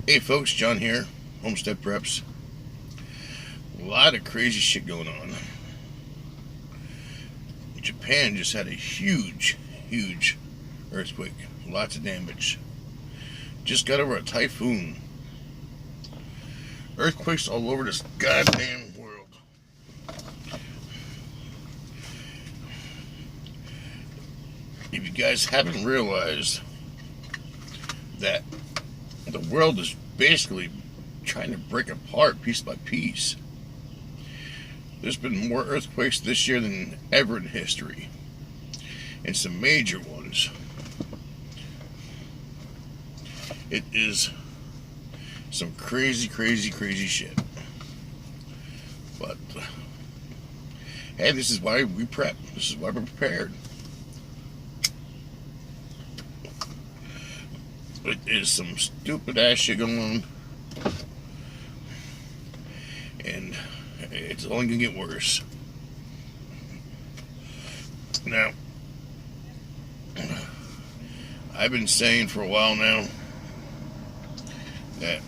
Hey folks, John here, Homestead Preps. A lot of crazy shit going on. Japan just had a huge earthquake. Lots of damage. Just got over a typhoon. Earthquakes all over this goddamn world. If you guys haven't realized that the world is basically trying to break apart piece by piece. There's been more earthquakes this year than ever in history, and some major ones. It is some crazy shit. But hey, this is why we prep. This is why we're prepared. It is some stupid ass shit going on, and it's only gonna get worse. Now, I've been saying for a while now that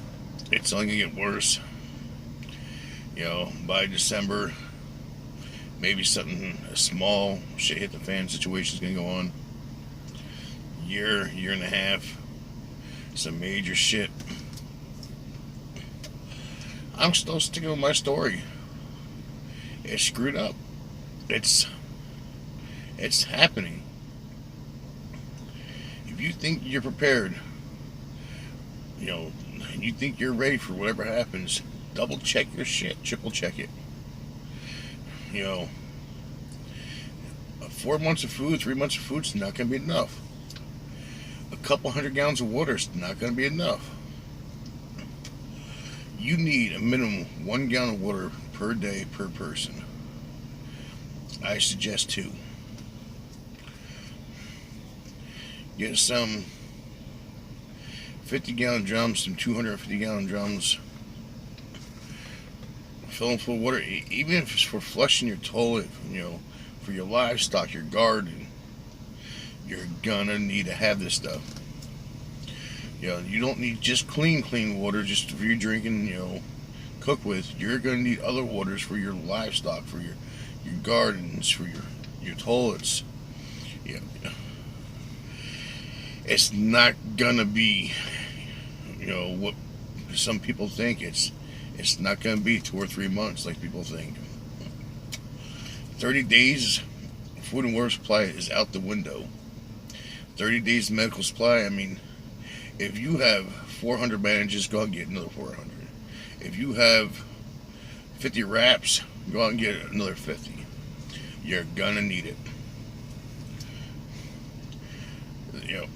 it's only gonna get worse. You know, by December, maybe something a small shit hit the fan situation is gonna go on. Year and a half, some major shit. I'm still sticking with my story. It's screwed up. It's happening. If you think you're prepared, you know, and you think you're ready for whatever happens, double check your shit, triple check it. You know, 4 months of food, 3 months of food's not going to be enough. A couple 100 gallons of water is not going to be enough. You need a minimum 1 gallon of water per day per person. I suggest 2. Get some 50-gallon drums, some 250-gallon drums. Fill them full of water, even if it's for flushing your toilet, you know, for your livestock, your garden. You're gonna need to have this stuff. You know, you don't need just clean water just for your drinking, you know, cook with. You're gonna need other waters for your livestock, for your gardens, for your toilets. You know, it's not gonna be, you know, what some people think. It's not gonna be 2 or 3 months like people think. 30 days food and water supply is out the window. 30 days medical supply, I mean, if you have 400 bandages, go out and get another 400. If you have 50 wraps, go out and get another 50. You're gonna need it. You know,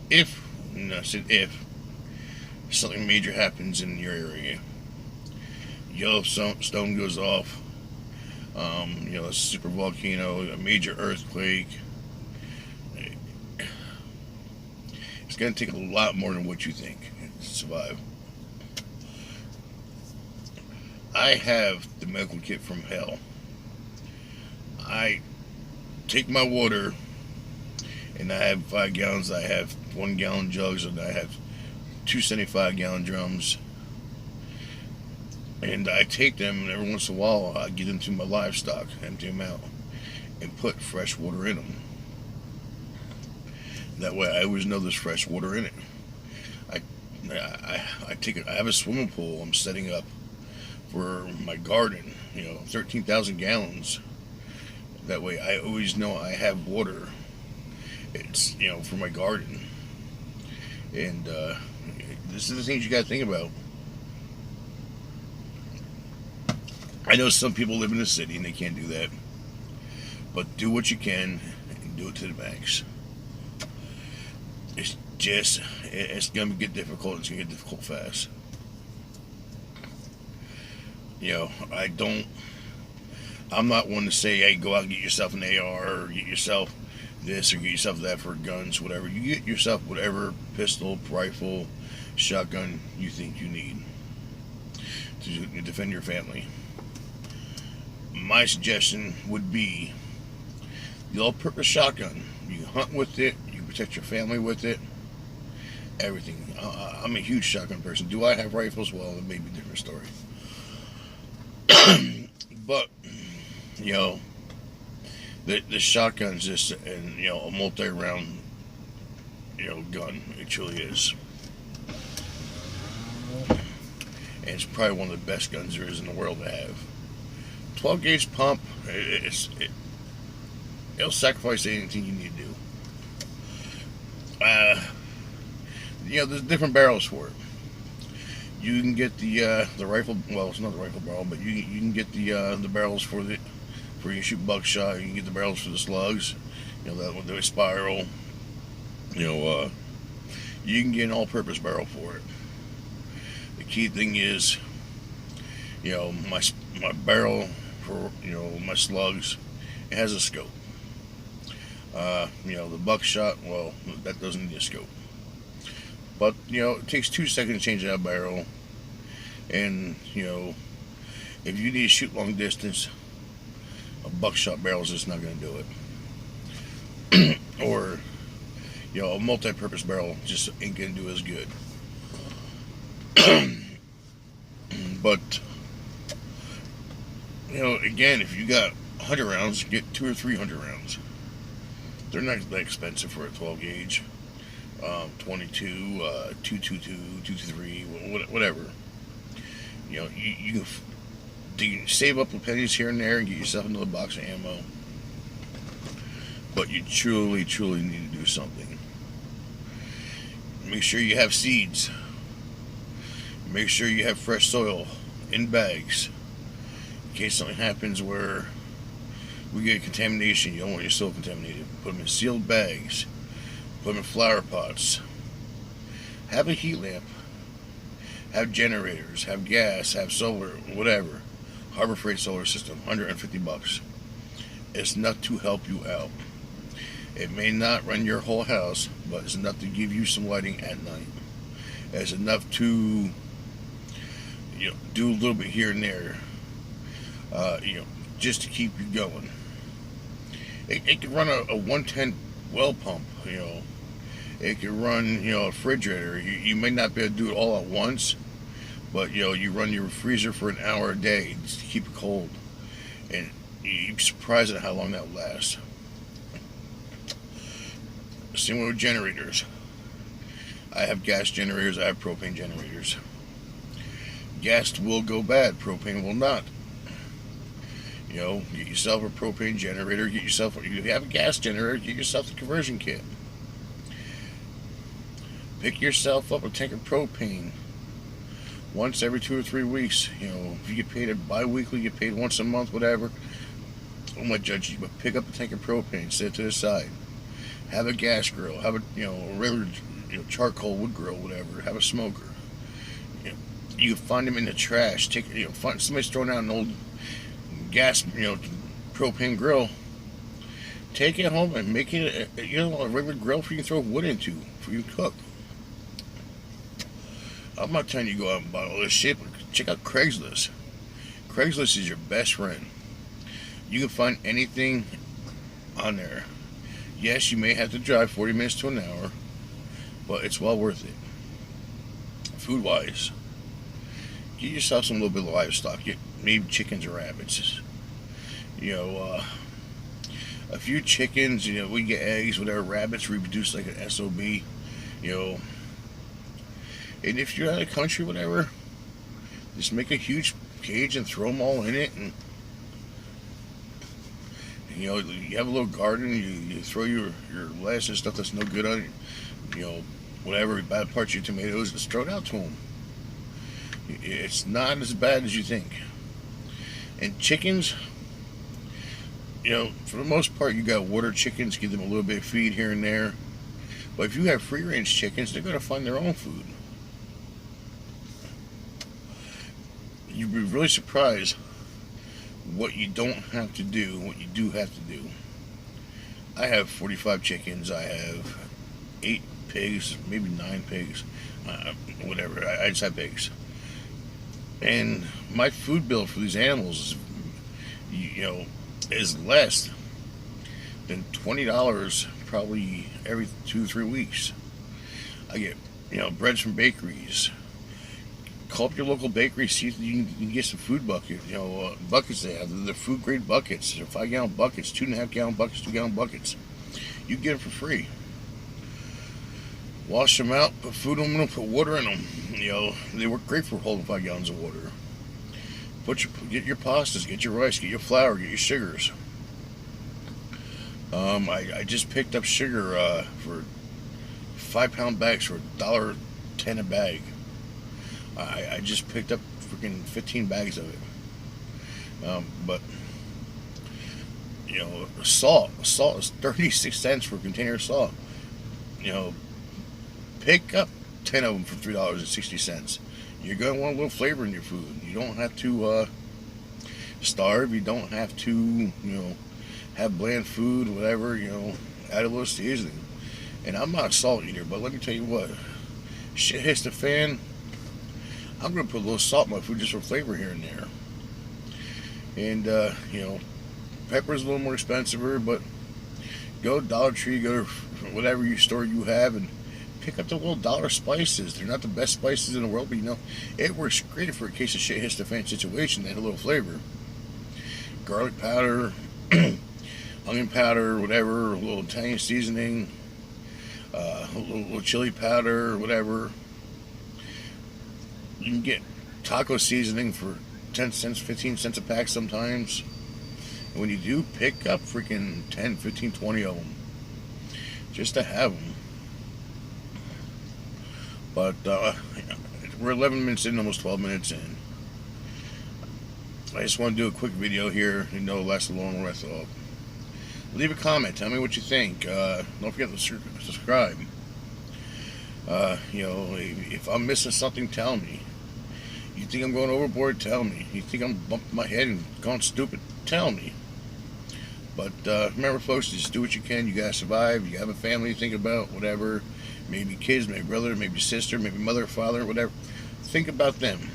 if something major happens in your area, Yellowstone goes off, you know, a super volcano, a major earthquake, it's going to take a lot more than what you think to survive. I have the medical kit from hell. I take my water, and I have 5 gallons. I have 1 gallon jugs, and I have 2 75-gallon drums. And I take them, and every once in a while, I get them to my livestock, empty them out, and put fresh water in them. That way, I always know there's fresh water in it. I have a swimming pool I'm setting up for my garden. You know, 13,000 gallons. That way, I always know I have water. It's, you know, for my garden. And this is the things you got to think about. I know some people live in the city and they can't do that, but do what you can and do it to the max. It's gonna get difficult. It's gonna get difficult fast. You know, I'm not one to say, hey, go out and get yourself an AR or get yourself this or get yourself that for guns, whatever. You get yourself whatever pistol, rifle, shotgun you think you need to defend your family. My suggestion would be the all-purpose shotgun. You hunt with it, you protect your family with it. everything. I'm a huge shotgun person. Do I have rifles? Well, it may be a different story. But you know, the shotgun's just a multi-round gun. It truly is, and it's probably one of the best guns there is in the world to have. 12 gauge pump. It'll sacrifice anything you need to do. There's different barrels for it. You can get the rifle. Well, it's not the rifle barrel, but you can get the barrels for you shoot buckshot. You can get the barrels for the slugs. That with the spiral. You can get an all-purpose barrel for it. The key thing is, my barrel for my slugs, it has a scope. The buckshot, well, that doesn't need a scope. But it takes 2 seconds to change that barrel, and if you need to shoot long distance, a buckshot barrel is just not going to do it. Or a multi-purpose barrel just ain't going to do as good. But again, if you got 100 rounds, get 200 or 300 rounds. They're not that expensive for a 12 gauge. 22, 222, 223, whatever. You can save up the pennies here and there and get yourself another box of ammo. But you truly, truly need to do something. Make sure you have seeds. Make sure you have fresh soil in bags. In case something happens where we get contamination, you don't want your soil contaminated. Put them in sealed bags. Put them in flower pots. Have a heat lamp. Have generators. Have gas. Have solar. Whatever. Harbor Freight solar system. $150. It's enough to help you out. It may not run your whole house, but it's enough to give you some lighting at night. It's enough to do a little bit here and there. Just to keep you going. It can run a 110 well pump. It can run a refrigerator. You may not be able to do it all at once, but you run your freezer for an hour a day just to keep it cold, and you'd be surprised at how long that lasts. Same way with generators. I have gas generators. I have propane generators. Gas will go bad. Propane will not. Get yourself a propane generator. If you have a gas generator, get yourself the conversion kit. Pick yourself up a tank of propane once every 2 or 3 weeks. If you get paid bi-weekly, you get paid once a month, whatever. I won't judge you, but pick up a tank of propane, set it to the side. Have a gas grill. Have a regular charcoal wood grill, whatever. Have a smoker. You can find them in the trash. Find somebody's throwing out an old gas, propane grill. Take it home and make it a regular grill for you to throw wood into for you to cook. I'm not telling you to go out and buy all this shit, but check out Craigslist. Craigslist is your best friend. You can find anything on there. Yes, you may have to drive 40 minutes to an hour, but it's well worth it. Food wise, get yourself some little bit of livestock. Maybe chickens or rabbits. A few chickens. We get eggs. Whatever. Rabbits reproduce like an SOB. And if you're out of the country, whatever, just make a huge cage and throw them all in it, and you have a little garden. You throw your lettuce and stuff that's no good on it. Whatever bad parts of your tomatoes, just throw it out to them. It's not as bad as you think. And chickens, for the most part, you got water chickens. Give them a little bit of feed here and there. But if you have free-range chickens, they're going to find their own food. You'd be really surprised what you don't have to do and what you do have to do. I have 45 chickens. I have 8 pigs, maybe 9 pigs. Whatever. I just have pigs. And my food bill for these animals is less than $20 probably every 2 or 3 weeks. I get breads from bakeries. Call up your local bakery, see if you can get some food buckets. Buckets they have. They're food grade buckets. They're 5-gallon buckets, 2.5-gallon buckets, 2-gallon buckets. You get them for free. Wash them out, put food in them, put water in them. They work great for holding 5 gallons of water. Get your pastas, get your rice, get your flour, get your sugars. I just picked up sugar for 5-pound bags for $1.10 a bag. I just picked up freaking 15 bags of it. But salt is 36 cents for a container of salt. Pick up 10 of them for $3.60. You're going to want a little flavor in your food. You don't have to starve. You don't have to, have bland food, whatever, add a little seasoning. And I'm not a salt eater, but let me tell you what, shit hits the fan, I'm going to put a little salt in my food just for flavor here and there. And, pepper's a little more expensive, but go to Dollar Tree, go to whatever store you have, and pick up the little dollar spices. They're not the best spices in the world, but it works great for a case of shit hits the fan situation. They had a little flavor. Garlic powder, onion powder, whatever, a little Italian seasoning, a little chili powder, whatever. You can get taco seasoning for 10 cents, 15 cents a pack sometimes. And when you do, pick up freaking 10, 15, 20 of them. Just to have them. But we're 11 minutes in, almost 12 minutes in. I just want to do a quick video here. It'll last a long rest of. Leave a comment. Tell me what you think. Don't forget to subscribe. If I'm missing something, tell me. You think I'm going overboard? Tell me. You think I'm bumping my head and going stupid? Tell me. But remember, folks, just do what you can. You gotta survive. You have a family to think about, whatever. Maybe kids, maybe brother, maybe sister, maybe mother, father, whatever. Think about them.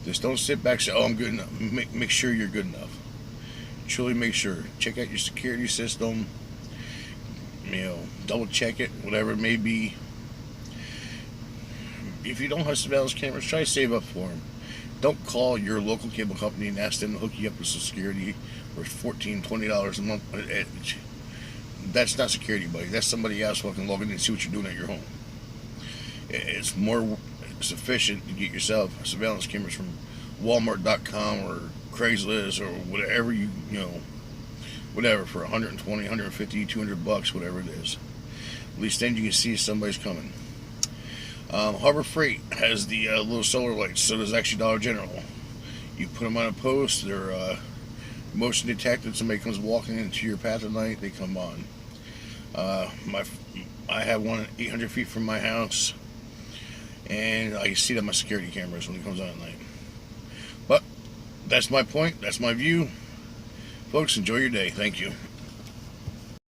Just don't sit back and say, oh, I'm good enough. Make sure you're good enough. Truly make sure. Check out your security system. Double check it, whatever it may be. If you don't have surveillance cameras, try to save up for them. Don't call your local cable company and ask them to hook you up with some security for $14, $20 a month. That's not security, buddy. That's somebody else who can log in and see what you're doing at your home. It's more sufficient to get yourself surveillance cameras from Walmart.com or Craigslist or whatever whatever, for $120, $150, $200, whatever it is. At least then you can see if somebody's coming. Harbor Freight has the little solar lights. So does actually Dollar General. You put them on a post. They're motion detected. Somebody comes walking into your path at night, they come on. I have one 800 feet from my house, and I can see it on my security cameras when it comes on at night. But that's my point. That's my view. Folks, enjoy your day. Thank you.